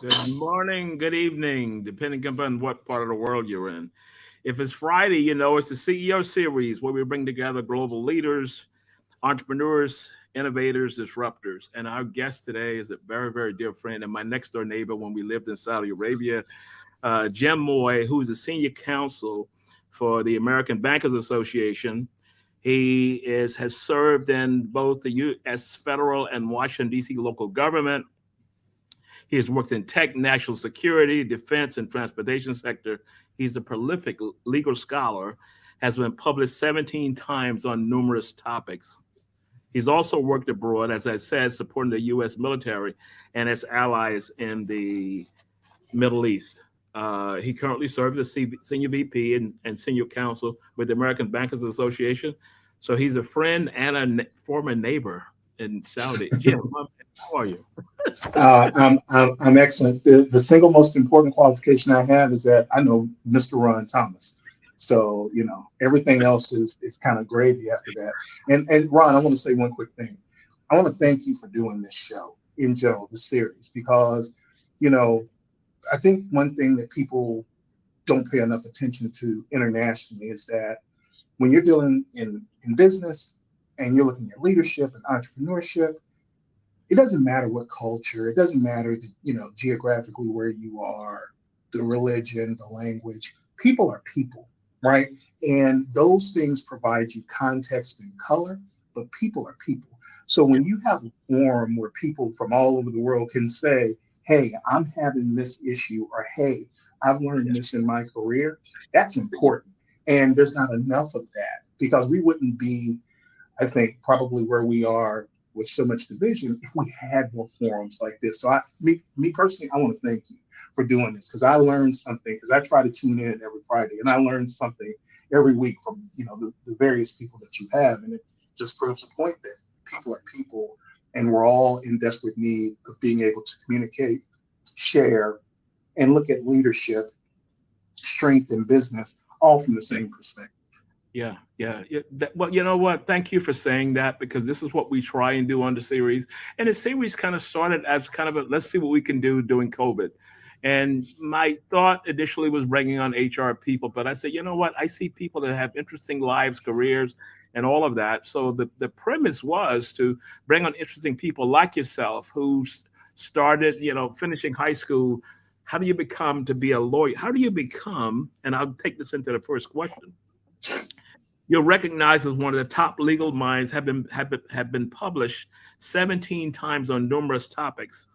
Good morning, good evening, depending upon what part of the world you're in. If it's Friday, you know it's the CEO series where we bring together global leaders, entrepreneurs, innovators, disruptors. And our guest today is a very, very dear friend and my next door neighbor when we lived in Saudi Arabia, Jim Moye, who is the senior counsel for the American Bankers Association. Has served in both the U.S. federal and Washington, D.C. local government. He has worked in tech, national security, defense, and transportation sector. He's a prolific legal scholar, has been published 17 times on numerous topics. He's also worked abroad, as I said, supporting the U.S. military and its allies in the Middle East. He currently serves as Senior VP and Senior Counsel with the American Bankers Association. So he's a friend and a former neighbor in Saudi. Jim, how are you? I'm excellent. The single most important qualification I have is that I know Mr. Ron Thomas. So, everything else is kind of gravy after that. And Ron, I want to say one quick thing. I want to thank you for doing this show in general, the series, because, you know, I think one thing that people don't pay enough attention to internationally is that when you're dealing in business and you're looking at leadership and entrepreneurship, it doesn't matter what culture, it doesn't matter, geographically where you are, the religion, the language. People are people, right? And those things provide you context and color, but people are people. So when you have a forum where people from all over the world can say, hey, I'm having this issue, or hey, I've learned this in my career, that's important. And there's not enough of that because we wouldn't be, I think, probably where we are with so much division if we had more forums like this. So me personally, I want to thank you for doing this because I learned something because I try to tune in every Friday and I learned something every week from, the various people that you have. And it just proves the point that people are people and we're all in desperate need of being able to communicate, share, and look at leadership, strength, and business all from the same perspective. Well, you know what? Thank you for saying that because this is what we try and do on the series. And the series kind of started as kind of a let's see what we can do during COVID. And my thought initially was bringing on HR people, but I said, you know what? I see people that have interesting lives, careers, and all of that. So the premise was to bring on interesting people like yourself who started, finishing high school. How do you become to be a lawyer? How do you become? And I'll take this into the first question. You're recognized as one of the top legal minds, have been published 17 times on numerous topics.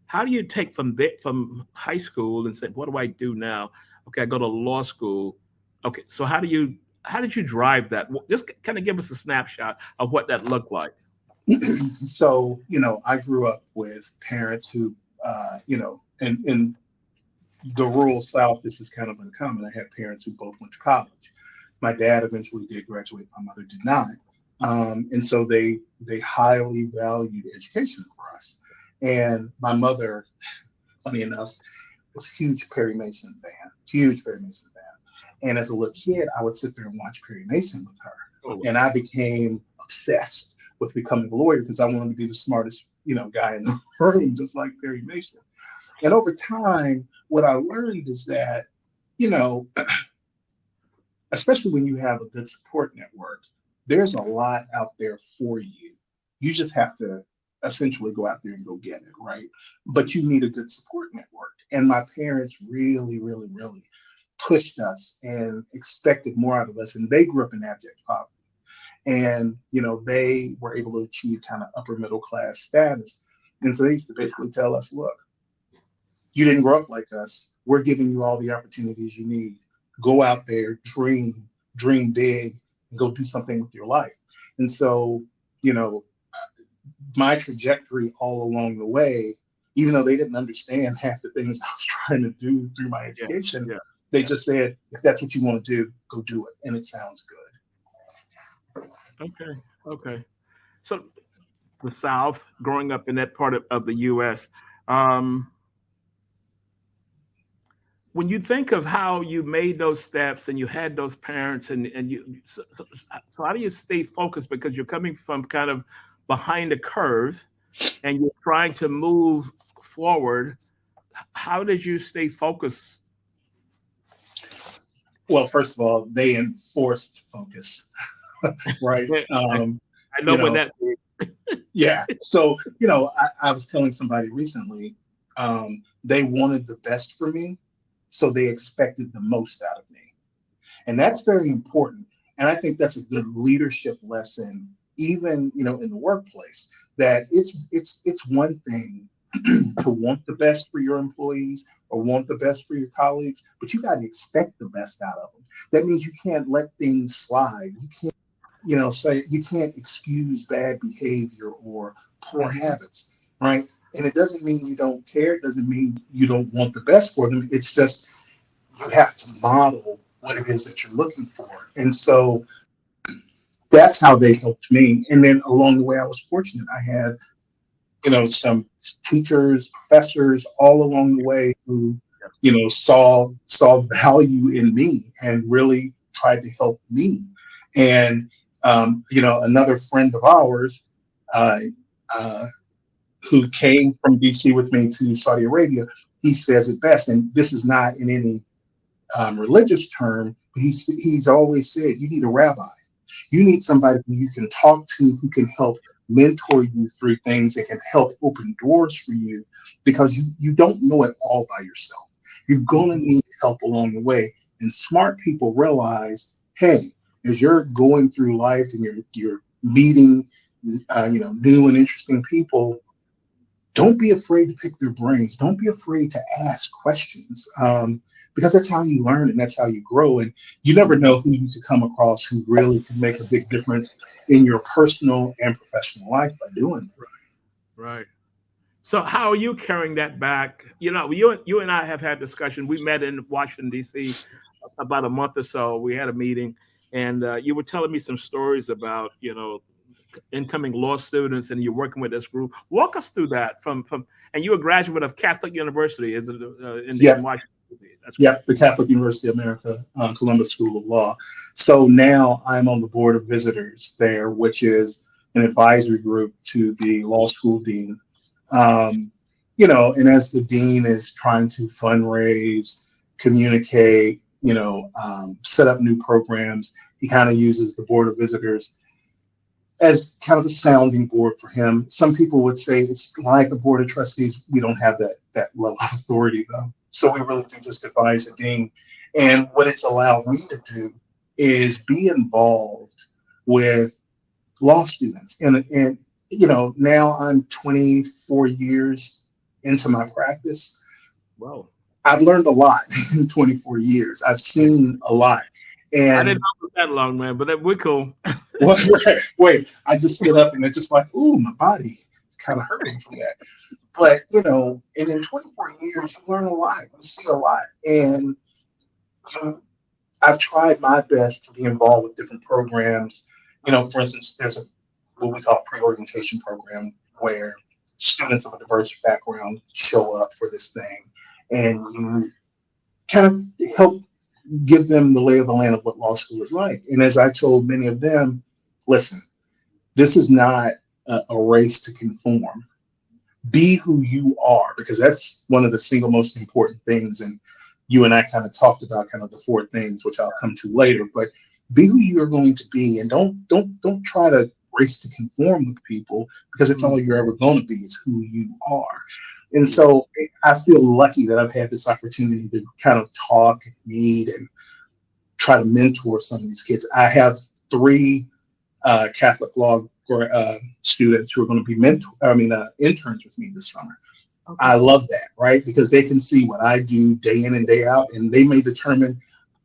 How do you take from high school and say, what do I do now? Okay, I go to law school. Okay, so how did you drive that? Just kind of give us a snapshot of what that looked like. So, I grew up with parents who, in the rural South, this is kind of uncommon. I had parents who both went to college. My dad eventually did graduate. My mother did not. And so they highly valued education for us. And my mother, funny enough, was a huge Perry Mason fan. And as a little kid, I would sit there and watch Perry Mason with her. Oh, And I became obsessed with becoming a lawyer because I wanted to be the smartest, guy in the room, just like Perry Mason. And over time, what I learned is that, you know, especially when you have a good support network, there's a lot out there for you. You just have to essentially go out there and go get it, right? But you need a good support network. And my parents really, really, really pushed us and expected more out of us. And they grew up in abject poverty. And, they were able to achieve kind of upper middle class status. And so they used to basically tell us, look, you didn't grow up like us. We're giving you all the opportunities you need. Go out there, dream big, and go do something with your life. And so, you know, my trajectory all along the way, even though they didn't understand half the things I was trying to do through my yeah, education, yeah. they just said, if that's what you want to do, go do it. And it sounds Okay, okay. So the South, growing up in that part of the U.S., um, when you think of how you made those steps and you had those parents and so how do you stay focused because you're coming from kind of behind the curve and you're trying to move forward. how did you stay focused? Well, first of all, they enforced focus, right? I know You what know, that means. yeah. So, I was telling somebody recently, they wanted the best for me, so they expected the most out of me. And that's very important. And I think that's a good leadership lesson, even, in the workplace, that it's one thing to want the best for your employees or want the best for your colleagues, but you got to expect the best out of them. That means you can't let things slide. You can't, say you can't excuse bad behavior or poor habits, right? And it doesn't mean you don't care. It doesn't mean you don't want the best for them. It's just you have to model what it is that you're looking for. And so that's how they helped me. And then along the way, I was fortunate. I had, some teachers, professors all along the way who, saw value in me and really tried to help me. And, another friend of ours, uh, uh, who came from DC with me to Saudi Arabia, he says it best. And this is not in any religious term, but he's always said you need a rabbi. You need somebody who you can talk to, who can help mentor you through things and can help open doors for you, because you don't know it all by yourself. You're going to need help along the way. And smart people realize, hey, as you're going through life and you're meeting, new and interesting people, don't be afraid to pick their brains. Don't be afraid to ask questions, because that's how you learn and that's how you grow. And you never know who you could come across who really could make a big difference in your personal and professional life by doing it. Right. So how are you carrying that back? You and I have had discussion. We met in Washington, D.C. about a month or so. We had a meeting, and you were telling me some stories about, incoming law students, and you're working with this group. Walk us through that and you're a graduate of Catholic University, is it, in Yep. Washington? That's right. Yep. The Catholic University of America, Columbus School of Law. So now I'm on the board of visitors there, which is an advisory group to the law school dean. Um, and as the dean is trying to fundraise, communicate, set up new programs, he kind of uses the board of visitors as kind of a sounding board for him. Some people would say it's like a board of trustees. We don't have that level of authority though. So we really do just advise the dean. And what it's allowed me to do is be involved with law students. And now I'm 24 years into my practice. Wow. I've learned a lot in 24 years. I've seen a lot. I didn't And know it was that long, man, but we're cool. wait, I just stood up and it's just like, ooh, my body is kind of hurting from that. But, and in 24 years, you learn a lot, you see a lot. And I've tried my best to be involved with different programs. For instance, there's what we call pre-orientation program where students of a diverse background show up for this thing, and you kind of help give them the lay of the land of what law school is like. And as I told many of them, listen, this is not a race to conform. Be who you are, because that's one of the single most important things. And you and I kind of talked about kind of the four things, which I'll come to later. But be who you're going to be, and don't try to race to conform with people, because it's all you're ever going to be is who you are. And so I feel lucky that I've had this opportunity to kind of talk and meet and try to mentor some of these kids. I have three Catholic law students who are going to be interns with me this summer. Okay. I love that, right? Because they can see what I do day in and day out, and they may determine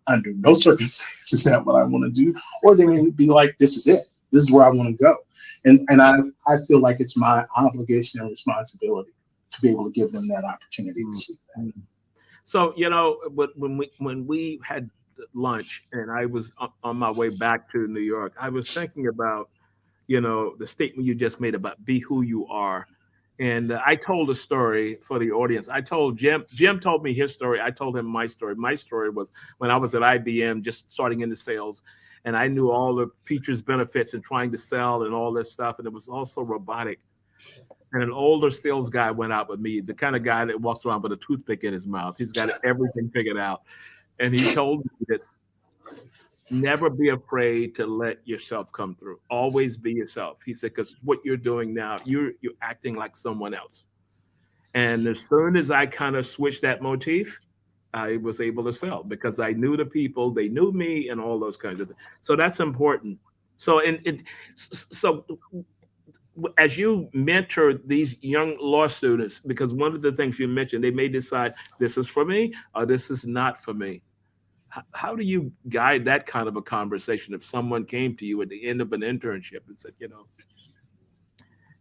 under no circumstances is that what I want to do, or they may be like, this is it. This is where I want to go. And I feel like it's my obligation and responsibility to be able to give them that opportunity to see that. So, when we had lunch and I was on my way back to New York, I was thinking about, the statement you just made about be who you are. And I told a story for the audience. I told Jim told me his story. I told him my story. My story was when I was at IBM, just starting into sales, and I knew all the features, benefits, and trying to sell and all this stuff. And it was also robotic. and an older sales guy went out with me, the kind of guy that walks around with a toothpick in his mouth. He's got everything figured out. And he told me that never be afraid to let yourself come through. Always be yourself. He said, because what you're doing now, you're acting like someone else. And as soon as I kind of switched that motif, I was able to sell because I knew the people, they knew me, and all those kinds of things. So that's important. So, so as you mentor these young law students, because one of the things you mentioned, they may decide this is for me or this is not for me. How do you guide that kind of a conversation if someone came to you at the end of an internship and said,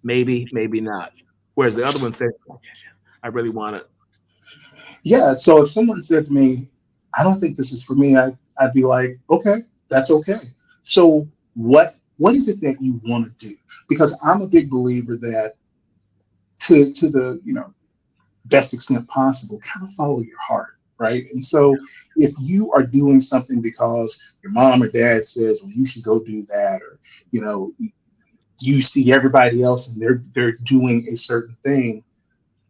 maybe, maybe not, whereas the other one said, oh, yes, I really want it. Yeah. So if someone said to me, I don't think this is for me, I'd be like, okay, that's okay. So what is it that you want to do? Because I'm a big believer that to the best extent possible, kind of follow your heart, right? And so if you are doing something because your mom or dad says, well, you should go do that, or you see everybody else and they're doing a certain thing,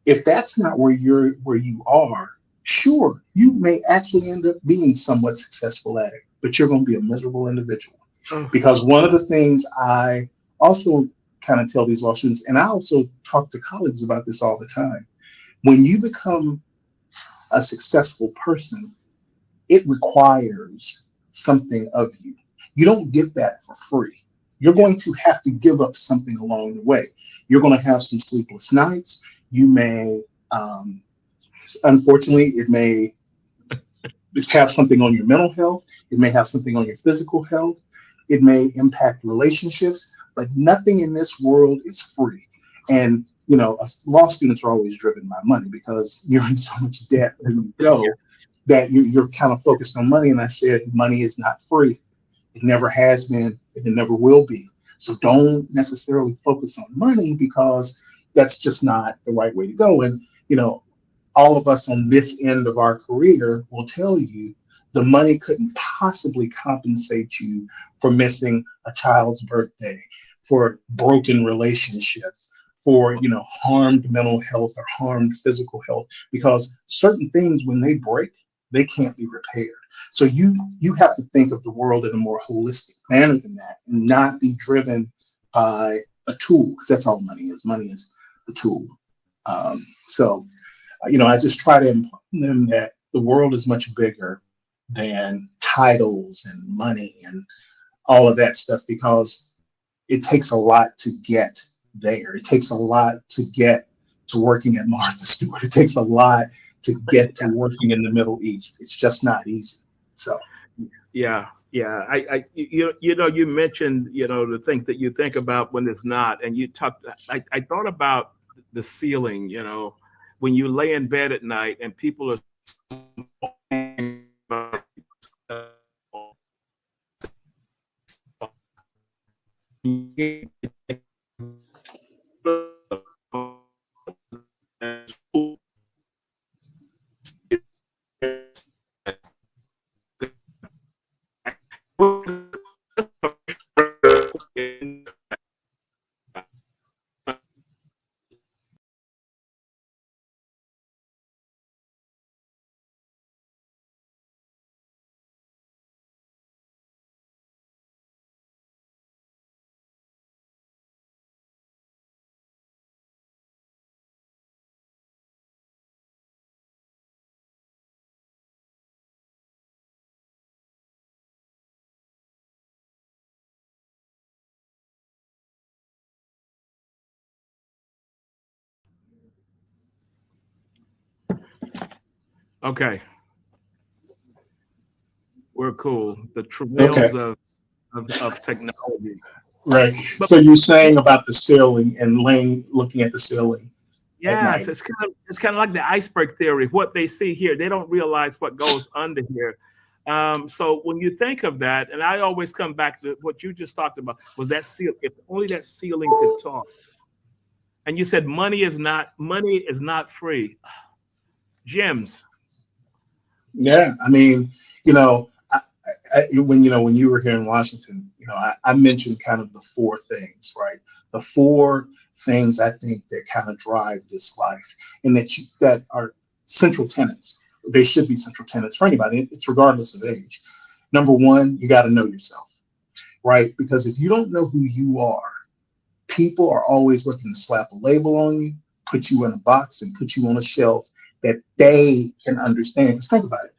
if that's not where you are, sure, you may actually end up being somewhat successful at it, but you're going to be a miserable individual. Oh. Because one of the things I also kind of tell these law students, and I also talk to colleagues about this all the time, when you become a successful person, it requires something of you. You don't get that for free. You're going to have to give up something along the way. You're going to have some sleepless nights. You may, unfortunately, it may have something on your mental health. It may have something on your physical health. It may impact relationships, but nothing in this world is free. And, law students are always driven by money because you're in so much debt when you go that you're kind of focused on money. And I said, money is not free. It never has been, and it never will be. So don't necessarily focus on money because that's just not the right way to go. And, all of us on this end of our career will tell you the money couldn't possibly compensate you for missing a child's birthday, for broken relationships, for, harmed mental health or harmed physical health, because certain things, when they break, they can't be repaired. So you have to think of the world in a more holistic manner than that, and not be driven by a tool, because that's all money is. Money is a tool. So I just try to inform them that the world is much bigger than titles and money and all of that stuff, because it takes a lot to get there. It takes a lot to get to working at Martha Stewart. It takes a lot to get to working in the Middle East. It's just not easy. So, yeah. You mentioned, the things that you think about when it's not, and you talked. I thought about the ceiling. When you lay in bed at night and people are okay, we're cool. The okay. travails of technology. Right. But So you're saying about the ceiling and looking at the ceiling at yes, night. it's kind of like the iceberg theory. What they see here, they don't realize what goes under here. So when you think of that, and I always come back to what you just talked about, was that seal. If only that ceiling could talk. And you said money is not free. Gems. Yeah. I mean, you know, when you were here in Washington, I mentioned kind of the four things, right? The four things I think that kind of drive this life, and that are central tenets. They should be central tenets for anybody. It's regardless of age. Number one, you got to know yourself, right? Because if you don't know who you are, people are always looking to slap a label on you, put you in a box, and put you on a shelf that they can understand. Because think about it.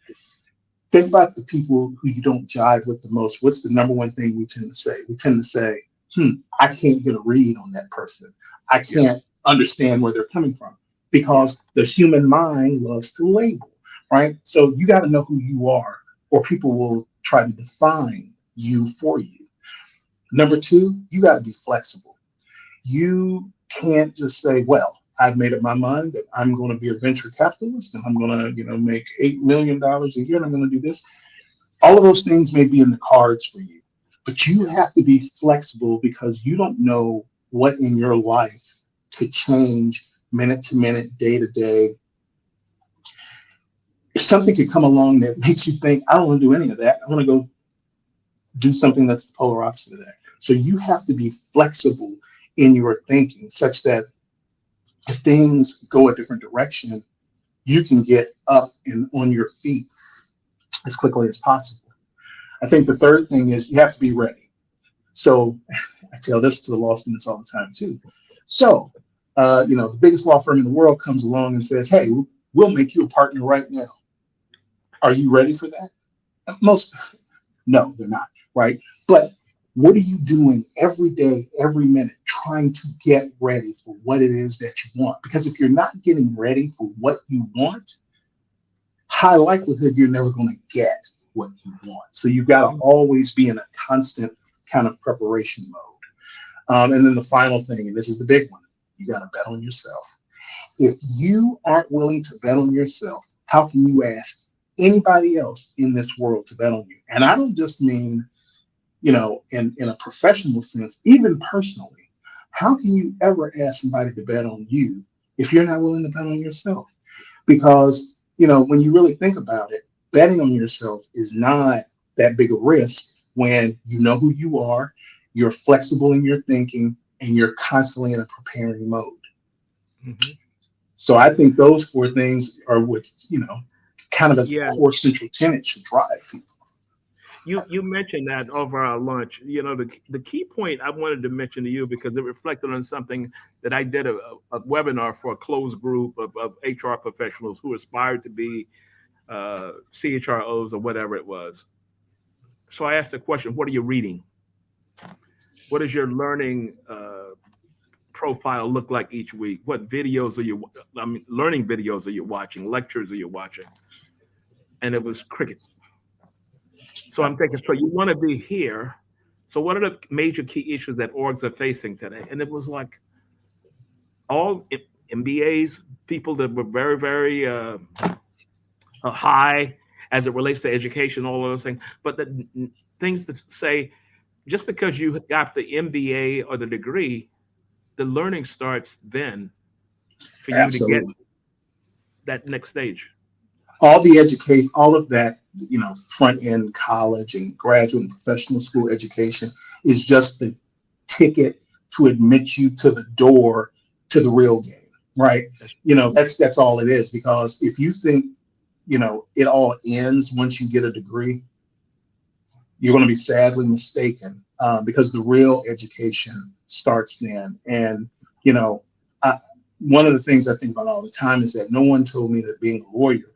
Think about the people who you don't jive with the most. What's the number one thing we tend to say? We tend to say, I can't get a read on that person. I can't understand where they're coming from, because the human mind loves to label, right? So you got to know who you are, or people will try to define you for you. Number two, you got to be flexible. You can't just say, well, I've made up my mind that I'm going to be a venture capitalist and I'm going to, make $8 million a year and I'm going to do this. All of those things may be in the cards for you, but you have to be flexible, because you don't know what in your life could change minute to minute, day to day. If something could come along that makes you think, I don't want to do any of that, I want to go do something that's the polar opposite of that. So you have to be flexible in your thinking, such that if things go a different direction, you can get up and on your feet as quickly as possible. I think the third thing is you have to be ready. So I tell this to the law students all the time too. So, the biggest law firm in the world comes along and says, hey, we'll make you a partner right now. Are you ready for that? No, they're not, right? But what are you doing every day, every minute, trying to get ready for what it is that you want? Because if you're not getting ready for what you want, high likelihood you're never going to get what you want. So you've got to always be in a constant kind of preparation mode. And then the final thing, and this is the big one, you got to bet on yourself. If you aren't willing to bet on yourself, how can you ask anybody else in this world to bet on you? And I don't just mean, in a professional sense, even personally. How can you ever ask somebody to bet on you if you're not willing to bet on yourself? Because, when you really think about it, betting on yourself is not that big a risk when you know who you are, you're flexible in your thinking, and you're constantly in a preparing mode. Mm-hmm. So I think those four things are what, kind of as a core central tenet should drive people. You mentioned that over our lunch. The key point I wanted to mention to you, because it reflected on something that I did a webinar for a closed group of HR professionals who aspired to be CHROs or whatever it was. So I asked the question, what are you reading? What does your learning profile look like each week? What videos learning videos are you watching? Lectures are you watching? And it was crickets. So I'm thinking, so you want to be here. So what are the major key issues that orgs are facing today? And it was like all MBAs, people that were very, very high as it relates to education, all those things. But the things that say, just because you got the MBA or the degree, the learning starts then for you to get that next stage. All the education, all of that, front end college and graduate and professional school education is just the ticket to admit you to the door to the real game, right? That's all it is. Because if you think, it all ends once you get a degree, you're going to be sadly mistaken, because the real education starts then. And, one of the things I think about all the time is that no one told me that being a lawyer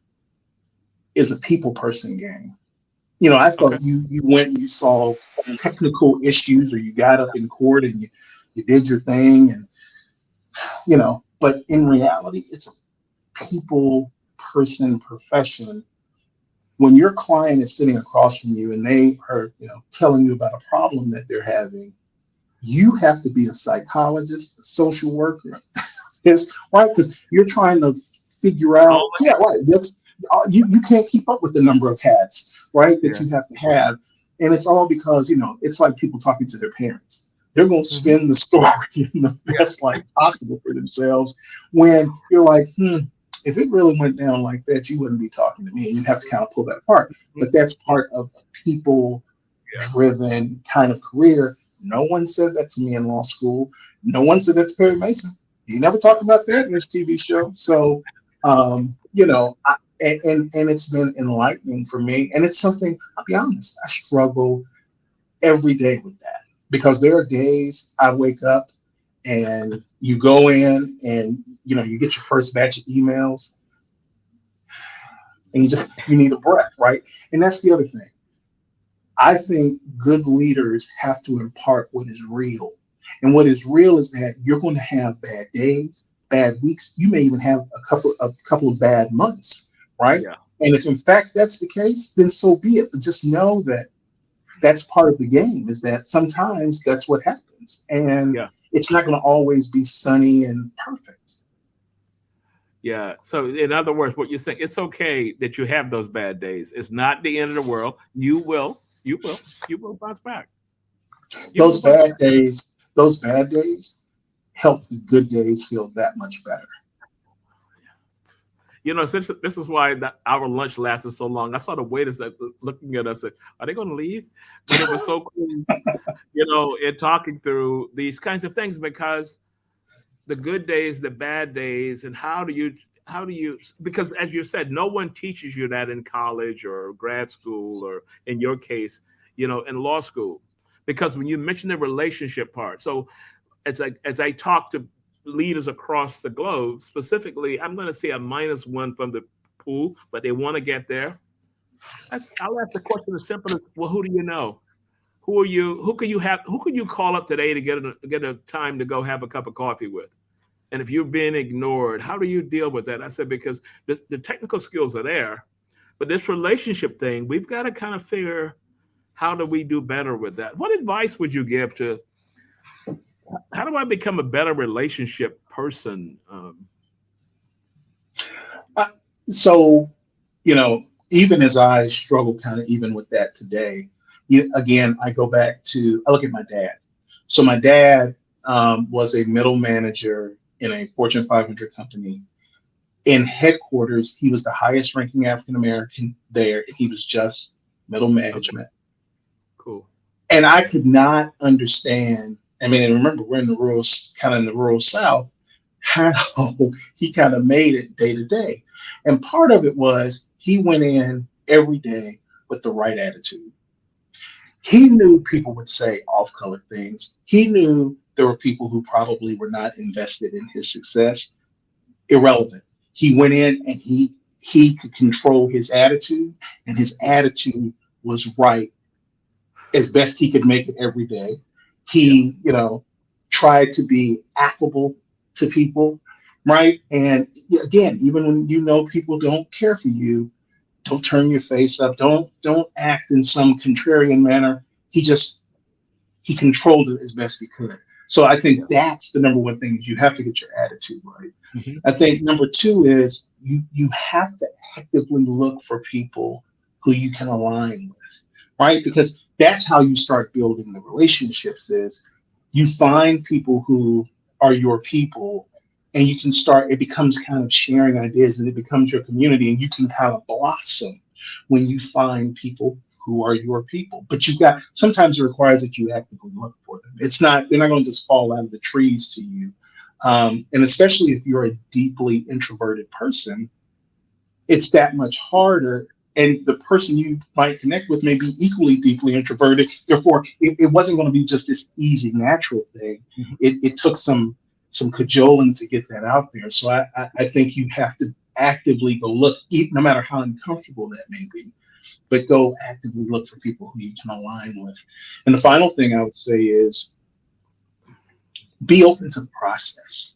is a people person game. I thought you went and you solved technical issues, or you got up in court and you did your thing, and but in reality, it's a people person profession. When your client is sitting across from you and they are, telling you about a problem that they're having, you have to be a psychologist, a social worker, right? Because you're trying to figure out, that's you can't keep up with the number of hats, right, that you have to have. And it's all because, it's like people talking to their parents. They're going to spin the story the best like possible for themselves, when you're like, if it really went down like that, you wouldn't be talking to me. And you have to kind of pull that apart. But that's part of a people-driven kind of career. No one said that to me in law school. No one said that to Perry Mason. He never talked about that in his TV show. So, and it's been enlightening for me. And it's something, I'll be honest, I struggle every day with that, because there are days I wake up and you go in and you get your first batch of emails and you need a breath, right? And that's the other thing. I think good leaders have to impart what is real. And what is real is that you're going to have bad days, bad weeks. You may even have a couple of bad months, right? Yeah. And if in fact that's the case, then so be it. But just know that that's part of the game, is that sometimes that's what happens. And Yeah. it's not going to always be sunny and perfect. Yeah. So in other words, what you're saying, it's okay that you have those bad days. It's not the end of the world. You will bounce back. You will Those bounce bad back. days, those bad days help the good days feel that much better. Since this is why our lunch lasted so long. I saw the waiters looking at us. Said, "Are they going to leave?" But it was so cool, in talking through these kinds of things, because the good days, the bad days, and how do you, because as you said, no one teaches you that in college or grad school, or in your case, in law school, because when you mention the relationship part. So as I talk to leaders across the globe, specifically, I'm going to say a -1 from the pool, but they want to get there. I'll ask the question as simple as, well, who do you know? Who are you? Who can you have? Who can you call up today to get a time to go have a cup of coffee with? And if you're being ignored, how do you deal with that? I said, because the technical skills are there, but this relationship thing, we've got to kind of figure, how do we do better with that? What advice would you give to, how do I become a better relationship person? Uh, so, even as I struggle kind of even with that today, again, I look at my dad. So my dad was a middle manager in a Fortune 500 company. In headquarters, he was the highest ranking African American there. And he was just middle Okay, management. cool. And I could not understand. I mean, and remember, we're in the rural South, how he kind of made it day to day. And part of it was he went in every day with the right attitude. He knew people would say off color things. He knew there were people who probably were not invested in his success. Irrelevant. He went in and he could control his attitude, and his attitude was right as best he could make it every day. Yeah, He, tried to be affable to people, right? And again, even when people don't care for you, don't turn your face up, don't act in some contrarian manner. He controlled it as best he could. So I think yeah. that's the number one thing, is you have to get your attitude right. Hmm. I think number two is you have to actively look for people who you can align with, right? Because that's how you start building the relationships, is you find people who are your people, and you can start, it becomes kind of sharing ideas, and it becomes your community, and you can kind of blossom when you find people who are your people. But sometimes it requires that you actively look for them. They're not going to just fall out of the trees to you. And especially if you're a deeply introverted person, it's that much harder. And the person you might connect with may be equally deeply introverted. Therefore, it wasn't going to be just this easy, natural thing. Hmm. It took some cajoling to get that out there. So I think you have to actively go look, no matter how uncomfortable that may be, but go actively look for people who you can align with. And the final thing I would say is be open to the process,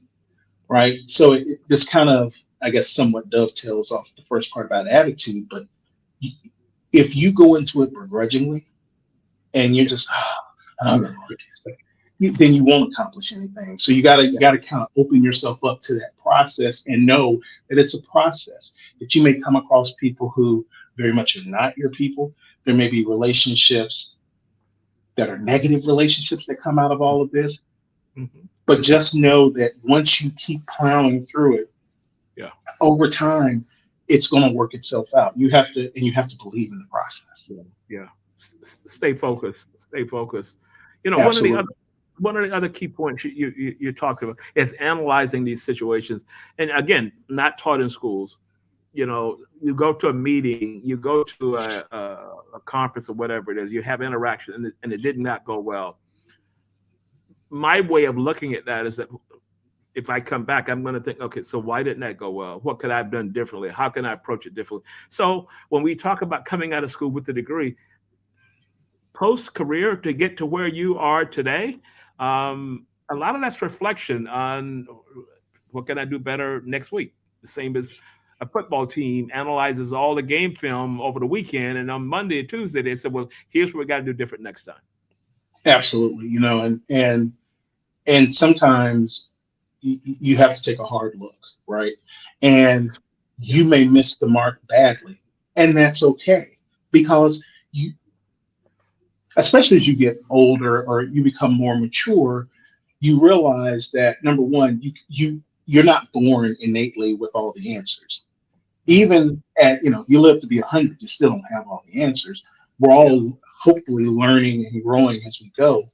right? So this kind of, I guess, somewhat dovetails off the first part about attitude. But if you go into it begrudgingly and you're Yeah, just, I don't know, then you won't accomplish anything. So you gotta kind of open yourself up to that process, and know that it's a process, that you may come across people who very much are not your people. There may be relationships that are negative relationships that come out of all of this. hmm, But just know that once you keep plowing through it, yeah, over time, it's going to work itself out. You have to believe in the process. yeah, yeah. Stay focused. Stay focused. You know, Absolutely. one of the other key points you talked about is analyzing these situations. And again, not taught in schools. You know, you go to a meeting, you go to a conference or whatever it is, you have interaction, and it did not go well. My way of looking at that is that if I come back, I'm going to think, okay, so why didn't that go well? What could I have done differently? How can I approach it differently? So when we talk about coming out of school with a degree, post career to get to where you are today, a lot of that's reflection on what can I do better next week. The same as a football team analyzes all the game film over the weekend, and on Monday and Tuesday they said, "Well, here's what we got to do different next time." Absolutely. You know, and sometimes you have to take a hard look, right? And Yeah, you may miss the mark badly, and that's okay because you, especially as you get older or you become more mature, you realize that number one, you're not born innately with all the answers. Even at, you live to be 100, you still don't have all the answers. We're yeah, all hopefully learning and growing as we go.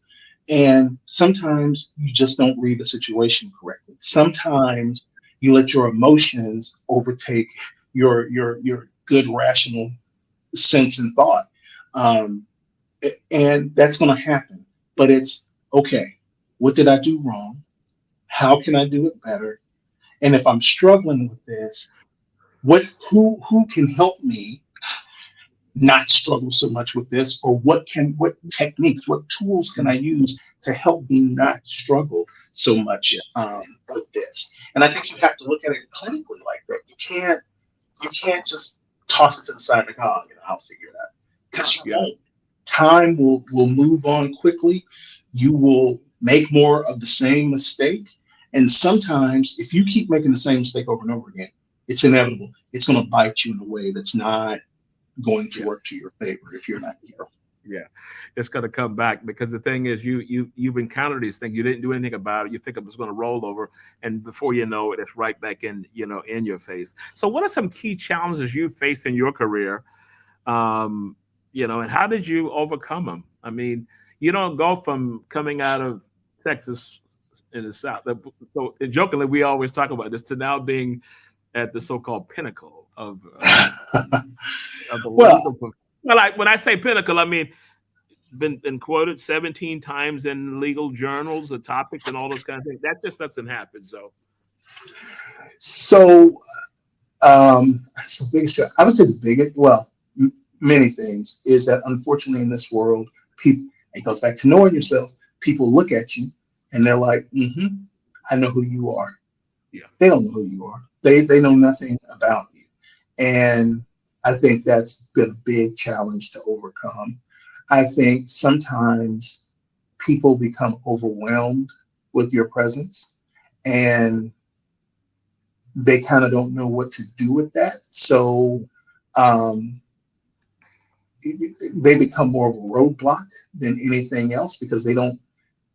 And sometimes you just don't read the situation correctly. Sometimes you let your emotions overtake your good rational sense and thought. Um, and that's going to happen. But it's okay. What did I do wrong? How can I do it better? And if I'm struggling with this, who can help me not struggle so much with this, or what techniques, what tools can I use to help me not struggle so much yeah, with this? And I think you have to look at it clinically like that. You can't just toss it to the side like, oh, I'll figure it out, because you yeah. won't. Time will move on quickly. You will make more of the same mistake, and sometimes if you keep making the same mistake over and over again, it's inevitable. It's going to bite you in a way that's not going to Yeah. work to your favor if you're not careful. Yeah, it's going to come back because the thing is, you've encountered these things. You didn't do anything about it. You think it was going to roll over, and before you know it, it's right back in in your face. So, what are some key challenges you faced in your career? And how did you overcome them? I mean, you don't go from coming out of Texas in the South. So, jokingly, we always talk about this to now being at the so-called pinnacle of the Well, legal. Well, like when I say pinnacle, I mean been quoted 17 times in legal journals, the topics, and all those kind of things. That just doesn't happen. So, so biggest, I would say the biggest, well, many things is that unfortunately in this world, people, it goes back to knowing yourself. People look at you and they're like, I know who you are. yeah, They don't know who you are. They know nothing about you. And I think that's been a big challenge to overcome. I think sometimes people become overwhelmed with your presence and they kind of don't know what to do with that. So um, they become more of a roadblock than anything else because they don't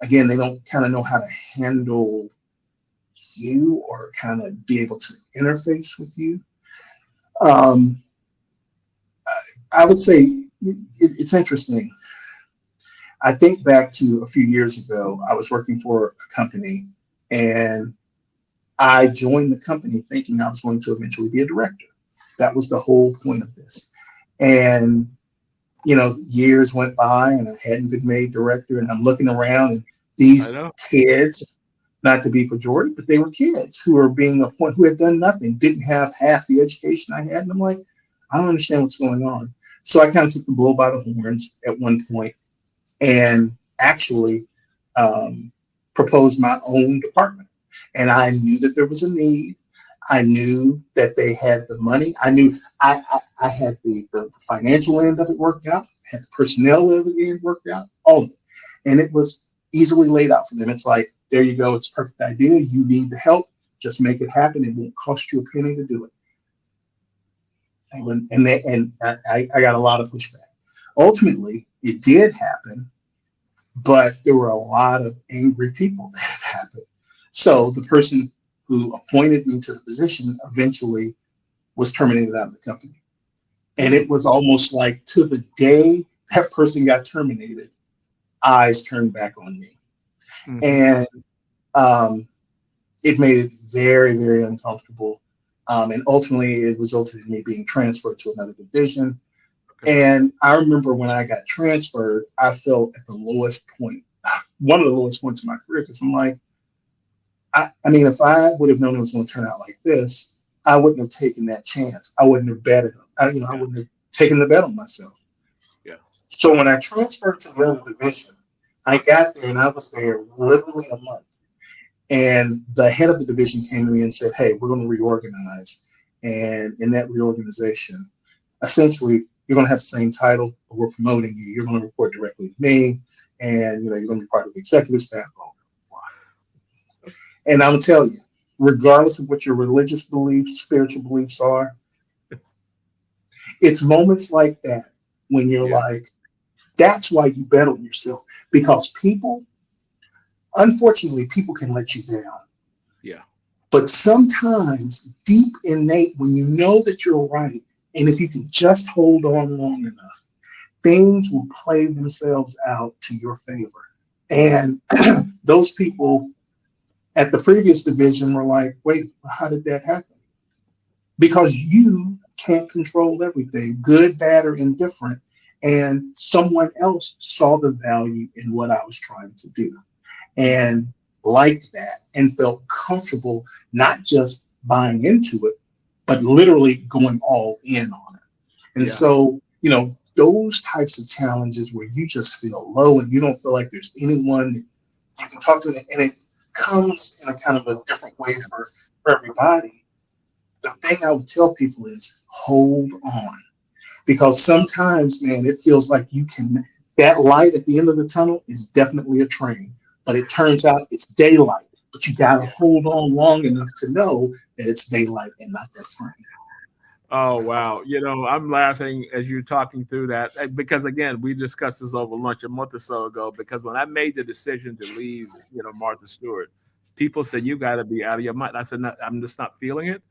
kind of know how to handle you or kind of be able to interface with you. Um, I would say it's interesting. I think back to a few years ago, I was working for a company and I joined the company thinking I was going to eventually be a director. That was the whole point of this. And, years went by and I hadn't been made director. And I'm looking around and I these know. kids, not to be pejorative, but they were kids who were being appointed, who had done nothing, didn't have half the education I had. And I'm like, I don't understand what's going on. So I kind of took the bull by the horns at one point and actually um, proposed my own department. And I knew that there was a need. I knew that they had the money. I knew I had the financial end of it worked out, had the personnel end of it worked out, all of it. And it was easily laid out for them. It's like, there you go. It's a perfect idea. You need the help. Just make it happen. It won't cost you a penny to do it. And I got a lot of pushback. Ultimately, it did happen, but there were a lot of angry people that happened. So the person who appointed me to the position eventually was terminated out of the company. And Hmm. it was almost like to the day that person got terminated, eyes turned back on me. Mhm. And it made it very, very uncomfortable. And ultimately, it resulted in me being transferred to another division. Okay. And I remember when I got transferred, I felt at the lowest point, one of the lowest points in my career, because I'm like, I mean, if I would have known it was going to turn out like this, I wouldn't have taken that chance. I wouldn't have betted. I Yeah. wouldn't have taken the bet on myself. Yeah. So when I transferred to the other division, I got there and I was there literally a month. And the head of the division came to me and said, "Hey, we're going to reorganize. And in that reorganization, essentially, you're going to have the same title, but we're promoting you. You're going to report directly to me, and you're going to be part of the executive staff." Blah, blah, blah. And I'm gonna tell you, regardless of what your religious beliefs, spiritual beliefs are, it's moments like that when you're Yeah. like, that's why you bet on yourself, because people, unfortunately, people can let you down. Yeah. But sometimes, deep innate, when you know that you're right, and if you can just hold on long enough, things will play themselves out to your favor. And those people at the previous division were like, wait, how did that happen? Because you can't control everything, good, bad, or indifferent. And someone else saw the value in what I was trying to do and liked that and felt comfortable not just buying into it, but literally going all in on it. And Yeah. so, those types of challenges where you just feel low and you don't feel like there's anyone you can talk to, and it comes in a kind of a different way for everybody. The thing I would tell people is hold on, because sometimes, man, it feels like that light at the end of the tunnel is definitely a train, but it turns out it's daylight. But you got to Yeah. hold on long enough to know that it's daylight and not that train. Oh wow! I'm laughing as you're talking through that because again, we discussed this over lunch a month or so ago. Because when I made the decision to leave, Martha Stewart, people said you got to be out of your mind. I said, no, I'm just not feeling it.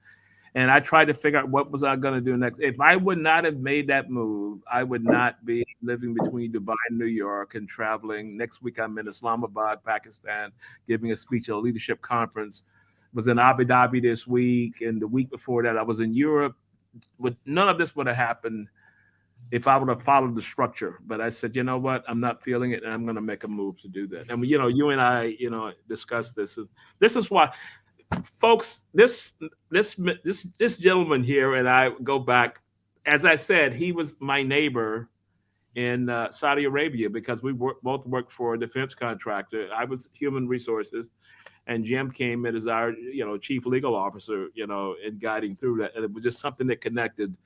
And I tried to figure out what was I going to do next. If I would not have made that move, I would not be living between Dubai and New York and traveling. Next week, I'm in Islamabad, Pakistan, giving a speech at a leadership conference. Was in Abu Dhabi this week, and the week before that, I was in Europe. None of this would have happened if I would have followed the structure. But I said, you know what? I'm not feeling it, and I'm going to make a move to do that. And you and I, discussed this. This is why, folks. This gentleman here and I go back. As I said, he was my neighbor in Saudi Arabia because we both worked for a defense contractor. I was human resources, and Jim came in as our chief legal officer, in guiding through that, and it was just something that connected,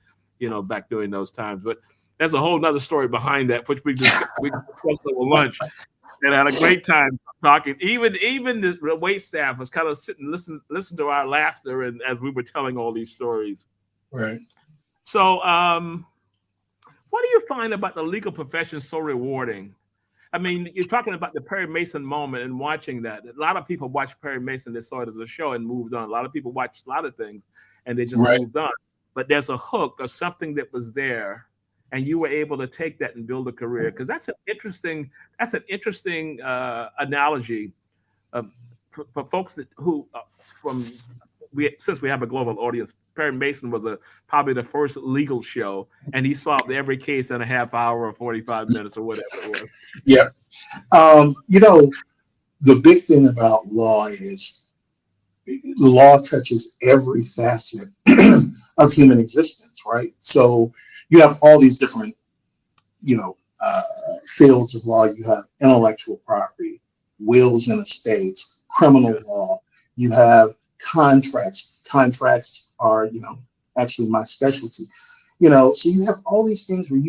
back during those times. But there's a whole nother story behind that, which we discussed over lunch, and had a great time talking. Even the wait staff was kind of sitting, listen to our laughter, and as we were telling all these stories. Right. So, what do you find about the legal profession so rewarding? I mean, you're talking about the Perry Mason moment and watching that. A lot of people watch Perry Mason, they saw it as a show and moved on. A lot of people watch a lot of things and they just Right. moved on. But there's a hook or something that was there, and you were able to take that and build a career. Because that's an interesting analogy of for folks who from since we have a global audience. Perry Mason was probably the first legal show, and he solved every case in a half hour or 45 minutes or whatever it was. Yeah. The big thing about law is law touches every facet of human existence, right? So you have all these different, fields of law. You have intellectual property, wills and estates, criminal law. You have contracts. Contracts are, actually my specialty. So you have all these things where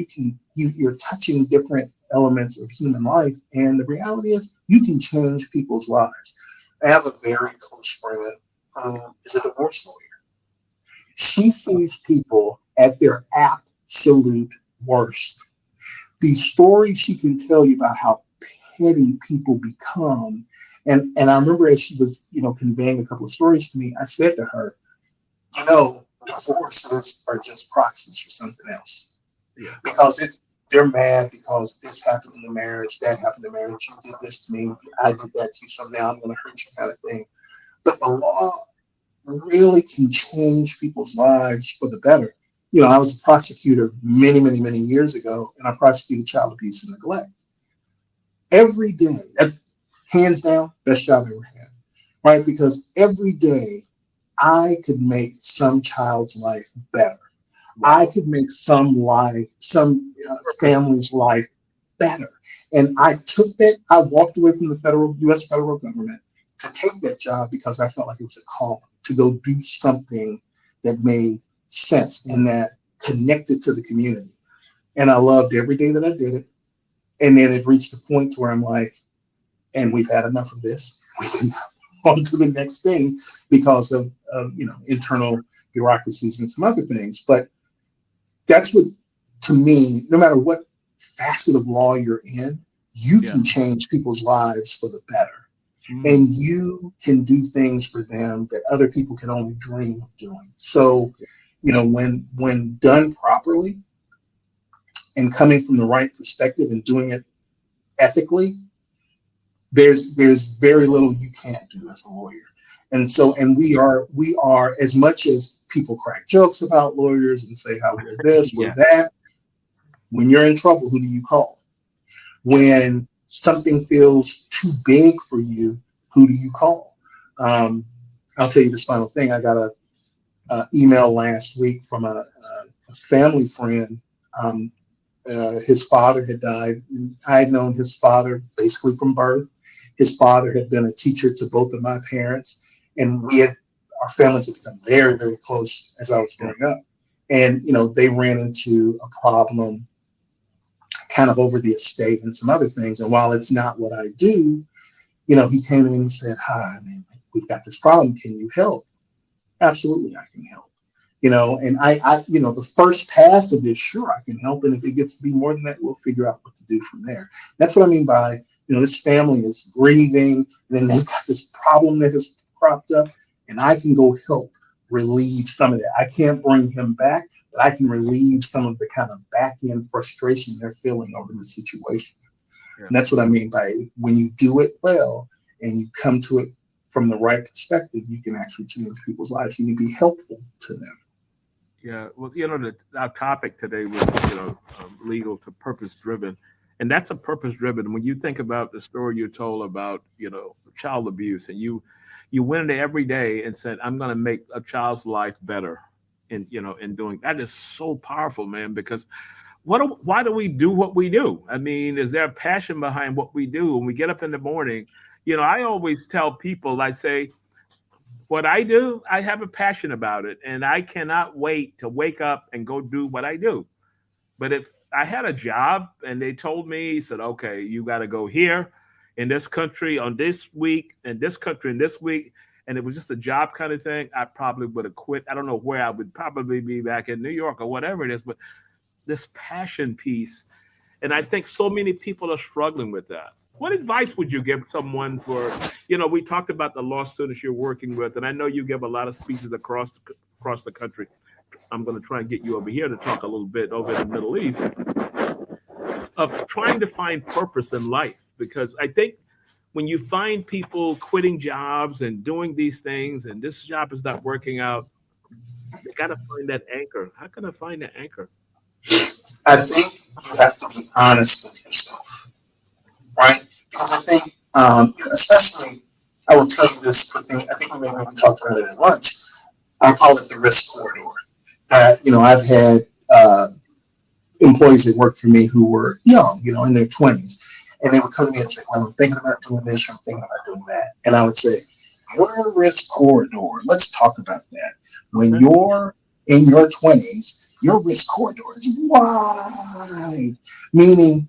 you're touching different elements of human life, and the reality is you can change people's lives. I have a very close friend who is a divorce lawyer. She sees people at their absolute worst. These stories she can tell you about how petty people become. And I remember as she was, conveying a couple of stories to me, I said to her, divorces are just proxies for something else. Yeah. Because they're mad because this happened in the marriage, that happened in the marriage, you did this to me, I did that to you, so now I'm going to hurt you kind of thing. But the law really can change people's lives for the better. I was a prosecutor many, many, many years ago, and I prosecuted child abuse and neglect. Every day, that's hands down, best job I ever had, right? Because every day I could make some child's life better. I could make some family's life better. And I took that, I walked away from the US federal government to take that job because I felt like it was a call to go do something that made sense and that connected to the community. And I loved every day that I did it. And then it reached a point where I'm like, and we've had enough of this. We can on to the next thing because of internal bureaucracies and some other things. But that's what, to me, no matter what facet of law you're in, you can change people's lives for the better. And you can do things for them that other people can only dream of doing. So, when done properly and coming from the right perspective and doing it ethically, there's very little you can't do as a lawyer. And so, and we are, as much as people crack jokes about lawyers and say how we're this, we're that, when you're in trouble, who do you call? When something feels too big for you, who do you call? I'll tell you this final thing. I got a email last week from a family friend. His father had died. I had known his father basically from birth. His father had been a teacher to both of my parents, and our families had become very, very close as I was growing up. And they ran into a problem kind of over the estate and some other things. And while it's not what I do, he came to me and he said, "Hi, man, we've got this problem. Can you help?" Absolutely, I can help. And I the first pass of this, sure, I can help. And if it gets to be more than that, we'll figure out what to do from there. That's what I mean by, this family is grieving, and then they've got this problem that has cropped up, and I can go help relieve some of that. I can't bring him back, but I can relieve some of the kind of back end frustration they're feeling over the situation. Yeah. And that's what I mean by when you do it well and you come to it from the right perspective, you can actually change people's lives. You can be helpful to them. Yeah, well, our topic today was, legal to purpose-driven, and that's a purpose-driven. When you think about the story you told about, child abuse, and you went in there every day and said, "I'm going to make a child's life better," in doing that is so powerful, man. Because why do we do what we do? I mean, is there a passion behind what we do? When we get up in the morning, I always tell people, I say, what I do, I have a passion about it, and I cannot wait to wake up and go do what I do. But if I had a job and they told me, said, "Okay, you got to go here in this country on this week, and this country in this week," and it was just a job kind of thing, I probably would have quit. I don't know where I would probably be, back in New York or whatever it is, but this passion piece, and I think so many people are struggling with that. What advice would you give someone for, we talked about the law students you're working with, and I know you give a lot of speeches across the country. I'm going to try and get you over here to talk a little bit over in the Middle East of trying to find purpose in life. Because I think when you find people quitting jobs and doing these things, and this job is not working out, they got to find that anchor. How can I find that anchor? I think you have to be honest with yourself, right? Because I think, especially, I will tell you this thing. I think we maybe talked about it at lunch. I call it the risk corridor. I've had employees that worked for me who were young, in their 20s, and they would come to me and say, "Well, I'm thinking about doing this, or I'm thinking about doing that," and I would say, "Your risk corridor. Let's talk about that. When you're in your 20s, your risk corridor is wide, meaning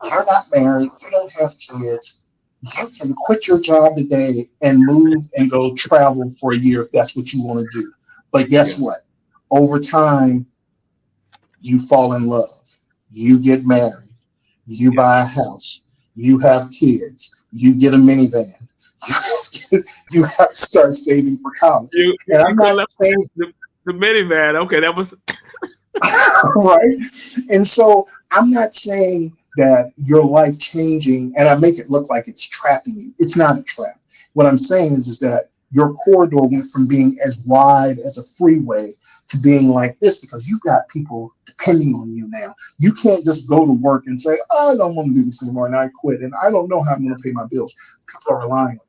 you're not married, you don't have kids, you can quit your job today and move and go travel for a year if that's what you want to do. But guess what? Over time, you fall in love, you get married, you buy a house, you have kids, you get a minivan, you have to start saving for college." And I'm not saying the minivan. Okay, that was right. And so I'm not saying that your life changing, and I make it look like it's trapping you. It's not a trap. What I'm saying is that your corridor went from being as wide as a freeway to being like this because you've got people depending on you now. You can't just go to work and say, oh, I don't want to do this anymore and I quit and I don't know how I'm going to pay my bills. People are relying on you.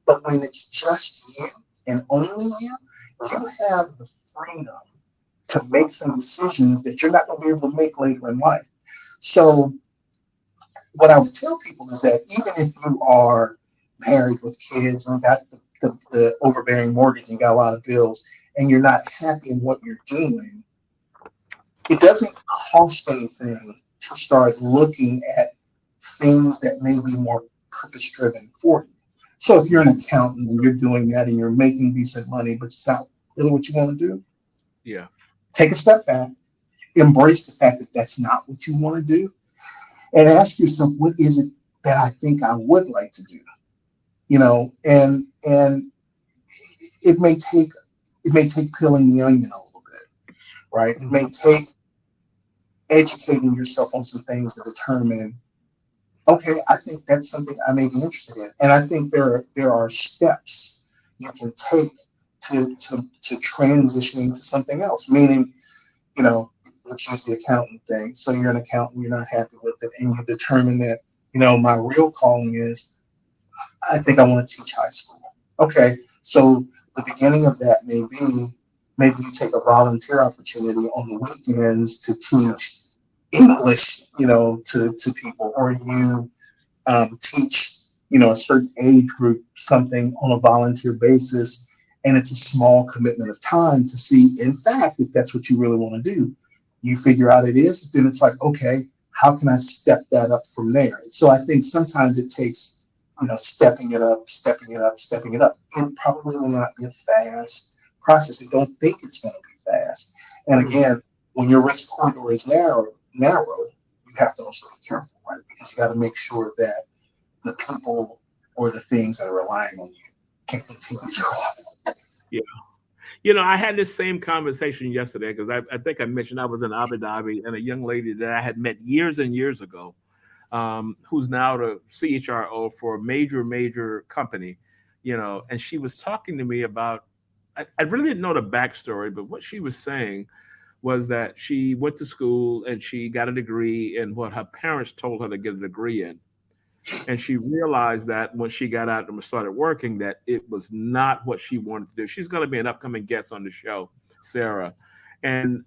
But when it's just you and only you have the freedom to make some decisions that you're not going to be able to make later in life. So what I would tell people is that even if you are married with kids and got the overbearing mortgage and got a lot of bills and you're not happy in what you're doing, it doesn't cost anything to start looking at things that may be more purpose driven for you. So if you're an accountant and you're doing that and you're making decent money, but it's not really what you want to do, Yeah. take a step back, embrace the fact that that's not what you want to do, and ask yourself, what is it that I think I would like to do? And it may take peeling the onion a little bit, right? It may take educating yourself on some things to determine, okay, I think that's something I may be interested in. And I think there are steps you can take to transitioning to something else. Meaning, let's use the accountant thing. So you're an accountant, you're not happy with it, and you determine that, my real calling is, I think I want to teach high school. Okay, so the beginning of that may be, maybe you take a volunteer opportunity on the weekends to teach English, to people, or you teach, a certain age group something on a volunteer basis, and it's a small commitment of time to see, in fact, if that's what you really want to do. You figure out it is, then it's like, okay, how can I step that up from there? So I think sometimes it takes, stepping it up, stepping it up, stepping it up. It probably will not be a fast process. And don't think it's going to be fast. And again, when your risk corridor is narrow, you have to also be careful, right? Because you got to make sure that the people or the things that are relying on you can continue to grow. Yeah. I had this same conversation yesterday because I think I mentioned I was in Abu Dhabi and a young lady that I had met years and years ago, who's now the CHRO for a major company, and she was talking to me about, I really didn't know the backstory, but what she was saying was that she went to school and she got a degree in what her parents told her to get a degree in. And she realized that when she got out and started working, that it was not what she wanted to do. She's going to be an upcoming guest on the show, Sarah. And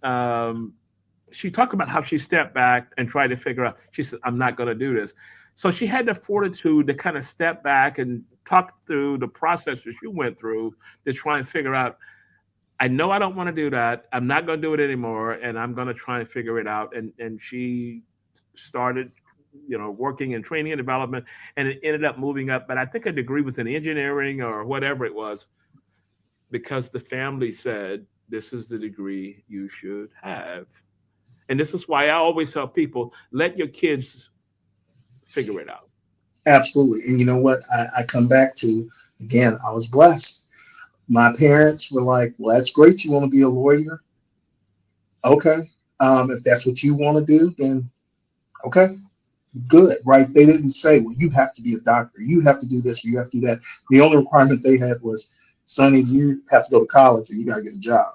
she talked about how she stepped back and tried to figure out, she said, I'm not going to do this. So she had the fortitude to kind of step back and talk through the process that she went through to try and figure out, I know I don't want to do that. I'm not going to do it anymore. And I'm going to try and figure it out. And she started, working in training and development, and it ended up moving up. But I think a degree was in engineering or whatever it was, because the family said, this is the degree you should have. And this is why I always tell people, let your kids figure it out. Absolutely. And you know what? I come back to, again, I was blessed. My parents were like, well, that's great. You want to be a lawyer? Okay. If that's what you want to do, then okay, good, right? They didn't say, well, you have to be a doctor. You have to do this. Or you have to do that. The only requirement they had was, Sonny, you have to go to college and you got to get a job.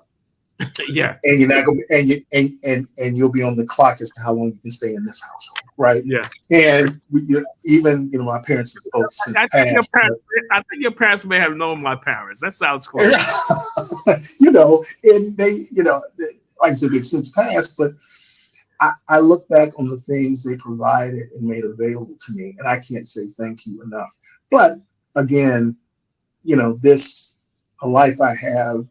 Yeah. And you're not going to, and you'll be on the clock as to how long you can stay in this household, right? Yeah. And even, my parents have both since passed. I think your parents may have known my parents. That sounds cool. And they, like I said, they've since passed, but I look back on the things they provided and made available to me, and I can't say thank you enough. But again, a life I have,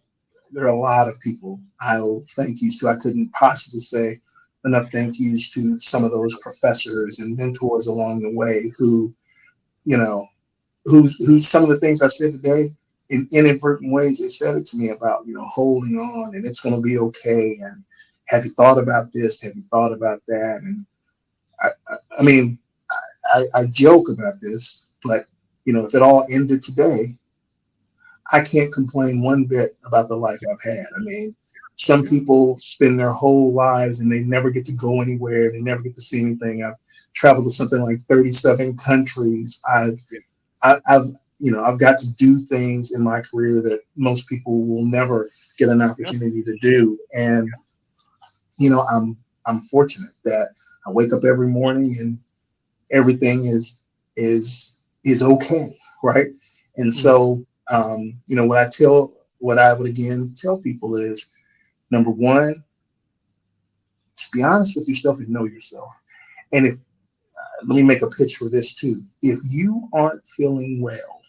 there are a lot of people I owe thank yous to. I couldn't possibly say enough thank yous to some of those professors and mentors along the way who some of the things I said today, in inadvertent ways, they said it to me about, holding on and it's going to be okay. And have you thought about this? Have you thought about that? And I mean, I joke about this, but if it all ended today, I can't complain one bit about the life I've had. I mean, Some people spend their whole lives and they never get to go anywhere. They never get to see anything. I've traveled to something like 37 countries. I've I've got to do things in my career that most people will never get an opportunity to do. And I'm fortunate that I wake up every morning and everything is okay, right? And so what I would again tell people is, number one, just be honest with yourself and know yourself. And if let me make a pitch for this too. If you aren't feeling well,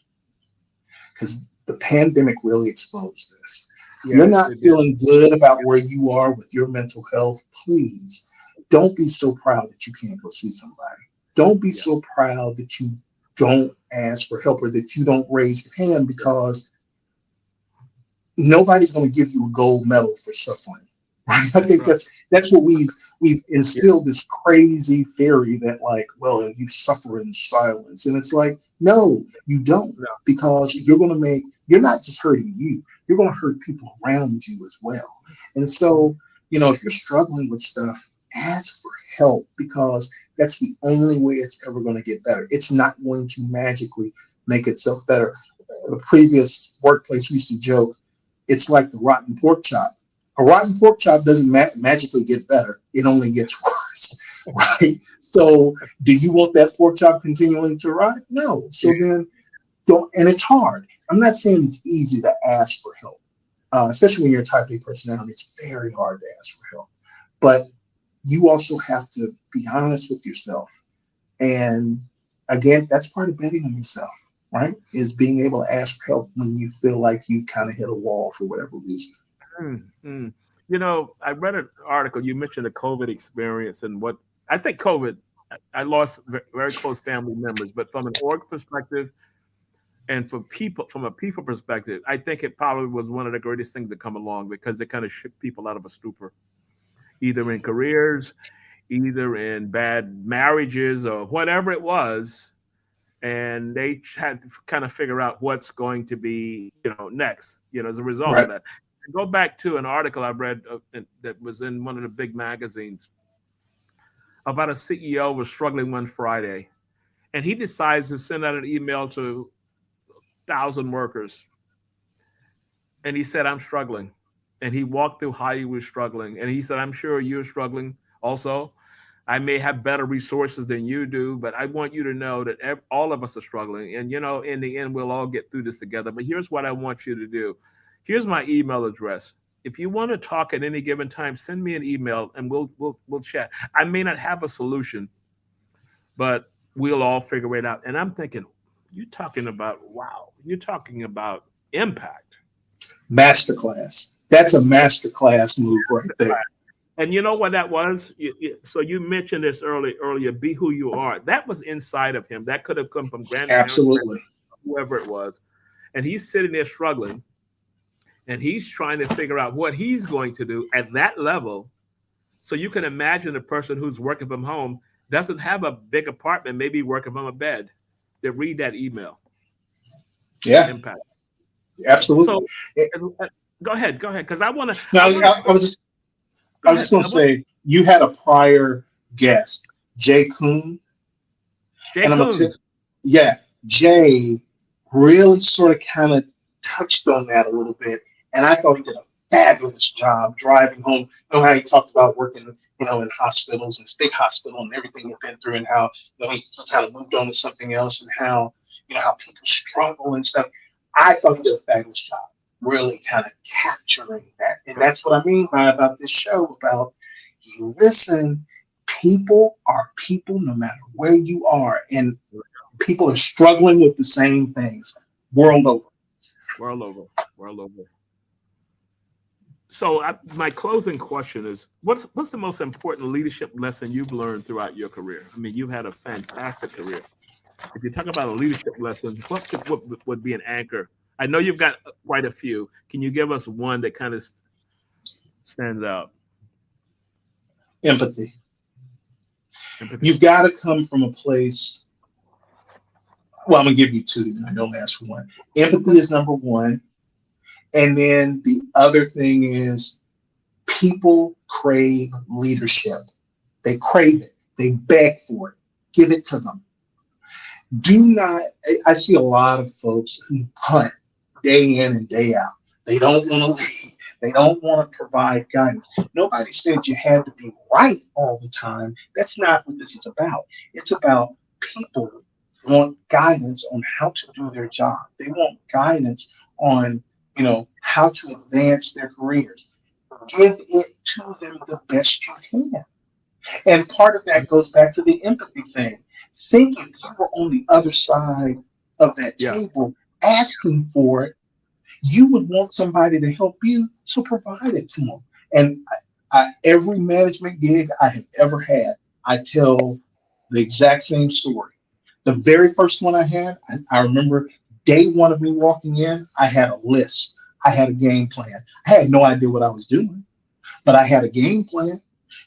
because the pandemic really exposed this, you're not feeling good about where you are with your mental health, please don't be so proud that you can't go see somebody. Don't be so proud that you don't ask for help or that you don't raise your hand, because nobody's going to give you a gold medal for suffering. Right? I think that's what we've instilled, this crazy theory that, like, well, you suffer in silence. And it's like, no, you don't, because you're not just hurting you, you're going to hurt people around you as well. And so, if you're struggling with stuff, ask for help, because that's the only way it's ever going to get better. It's not going to magically make itself better. The previous workplace, we used to joke, it's like the rotten pork chop. A rotten pork chop doesn't magically get better. It only gets worse, right? So do you want that pork chop continuing to rot? No. So then don't, and it's hard. I'm not saying it's easy to ask for help, especially when you're a type A personality. It's very hard to ask for help. But you also have to be honest with yourself. And again, that's part of betting on yourself, right? Is being able to ask for help when you feel like you've kind of hit a wall for whatever reason. I read an article. You mentioned the COVID experience, and what I think COVID, I lost very close family members, but from an org perspective and from a people perspective, I think it probably was one of the greatest things to come along, because it kind of shook people out of a stupor, either in careers, either in bad marriages or whatever it was. And they had to kind of figure out what's going to be, next, as a result of that. Go back to an article I read that was in one of the big magazines about a CEO was struggling one Friday, and he decides to send out an email to 1,000 workers. And he said, I'm struggling. And he walked through how he was struggling. And he said, I'm sure you're struggling also. I may have better resources than you do, but I want you to know that all of us are struggling. And, in the end, we'll all get through this together. But here's what I want you to do. Here's my email address. If you want to talk at any given time, send me an email and we'll chat. I may not have a solution, but we'll all figure it out. And I'm thinking, you're talking about impact. Masterclass. That's a masterclass move right there. And you know what that was? So you mentioned this earlier, be who you are. That was inside of him. That could have come from grandparents, absolutely, whoever it was. And he's sitting there struggling, and he's trying to figure out what he's going to do at that level. So you can imagine a person who's working from home, doesn't have a big apartment, maybe working from a bed, that read that email. Yeah. Impact. Absolutely. So go ahead. Because I want to. I was just going to say, you had a prior guest, Jay Kuhn. Jay really sort of kind of touched on that a little bit. And I thought he did a fabulous job driving home. You know how he talked about working, in hospitals, and this big hospital, and everything he'd been through, and how he kind of moved on to something else, and how how people struggle and stuff. I thought he did a fabulous job, really kind of capturing that. And that's what I mean about this show, about you listen, people are people no matter where you are, and people are struggling with the same things world over. So my closing question is, what's the most important leadership lesson you've learned throughout your career? I mean, you've had a fantastic career. If you talk about a leadership lesson, what would be an anchor? I know you've got quite a few. Can you give us one that kind of stands out? Empathy. You've got to come from a place. Well, I'm going to give you two. I don't ask for one. Empathy is number one. And then the other thing is People crave leadership. They crave it. They beg for it. Give it to them. Do not, I see a lot of folks who hunt day in and day out. They don't want to lead. They don't want to provide guidance. Nobody said you had to be right all the time. That's not what this is about. It's about people want guidance on how to do their job. They want guidance on, how to advance their careers. Give it to them the best you can. And part of that goes back to the empathy thing. Think if you were on the other side of that table asking for it, you would want somebody to help you, so provide it to them. And every management gig I have ever had, I tell the exact same story. The very first one I had, I remember day one of me walking in, I had a list. I had a game plan. I had no idea what I was doing, but I had a game plan.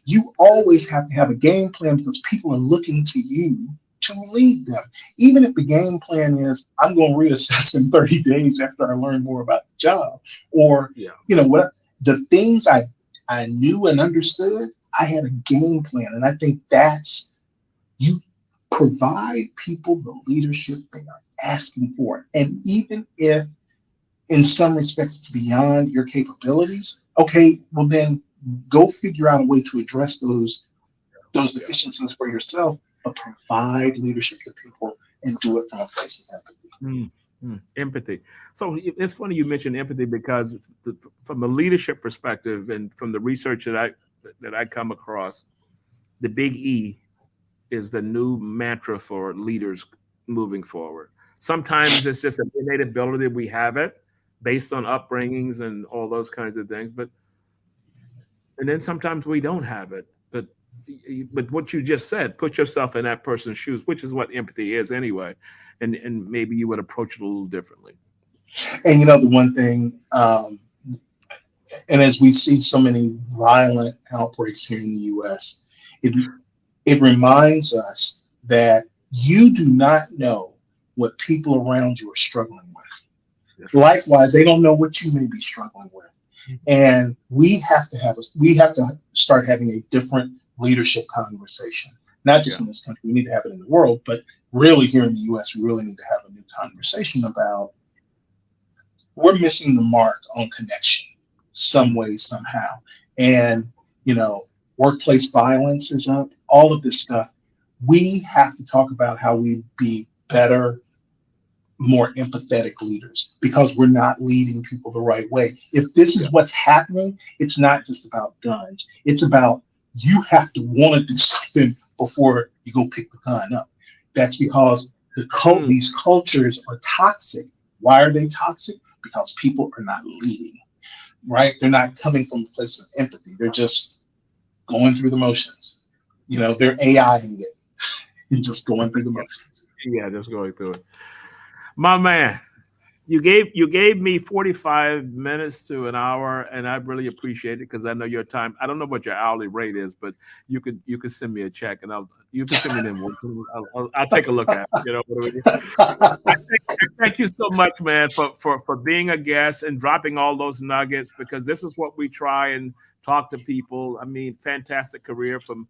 You always have to have a game plan because people are looking to you to lead them. Even if the game plan is, I'm going to reassess in 30 days after I learn more about the job, or, what the things I knew and understood, I had a game plan. And I think that's, you provide people the leadership they are asking for. And even if in some respects it's beyond your capabilities, okay, well then go figure out a way to address those deficiencies for yourself, but provide leadership to people and do it from a place of empathy. Empathy. So it's funny you mentioned empathy because from a leadership perspective and from the research that I come across, the big E is the new mantra for leaders moving forward. Sometimes it's just an innate ability, we have it based on upbringings and all those kinds of things, and then sometimes we don't have it. But what you just said, put yourself in that person's shoes, which is what empathy is anyway, and maybe you would approach it a little differently. And the one thing, and as we see so many violent outbreaks here in the U.S., it reminds us that you do not know what people around you are struggling with. Likewise, they don't know what you may be struggling with. And we have to start having a different leadership conversation, not just in this country. We need to have it in the world, but really here in the U.S., we really need to have a new conversation about we're missing the mark on connection some way, somehow. And, workplace violence is up, all of this stuff. We have to talk about how we be better, more empathetic leaders, because we're not leading people the right way. If this is what's happening, it's not just about guns. It's about you have to want to do something before you go pick the gun up. That's because these cultures are toxic. Why are they toxic? Because people are not leading, right? They're not coming from a place of empathy. They're just going through the motions. They're AIing it and just going through the motions. Yeah, just going through it. My man, you gave me 45 minutes to an hour, and I really appreciate it because I know your time. I don't know what your hourly rate is, but you could send me a check, and you can send me an invoice. I'll take a look at it. Thank you so much, man, for being a guest and dropping all those nuggets, because this is what we try and talk to people. I mean, fantastic career from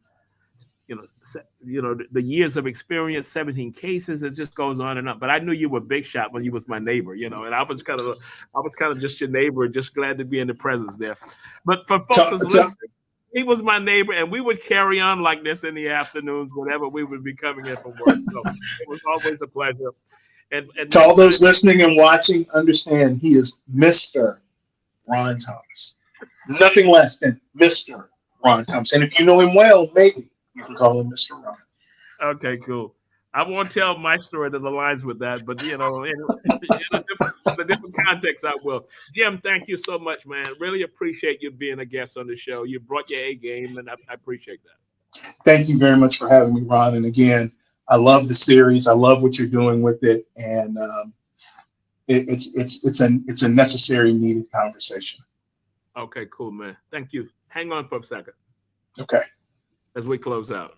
the years of experience, 17 cases, it just goes on and on. But I knew you were big shot when you was my neighbor, and I was kind of just your neighbor, just glad to be in the presence there. But for folks that's listening, he was my neighbor, and we would carry on like this in the afternoons, whenever we would be coming in from work. So it was always a pleasure. And to all those listening and watching, understand he is Mr. Ron Thomas. Nothing less than Mr. Ron Thomas. And if you know him well, maybe you can call him Mr. Ron. Okay, cool. I won't tell my story that aligns with that, but in a different context, I will. Jim, thank you so much, man. Really appreciate you being a guest on the show. You brought your A game, and I appreciate that. Thank you very much for having me, Ron. And again, I love the series. I love what you're doing with it, and it's a necessary, needed conversation. Okay, cool, man. Thank you. Hang on for a second. Okay. As we close out.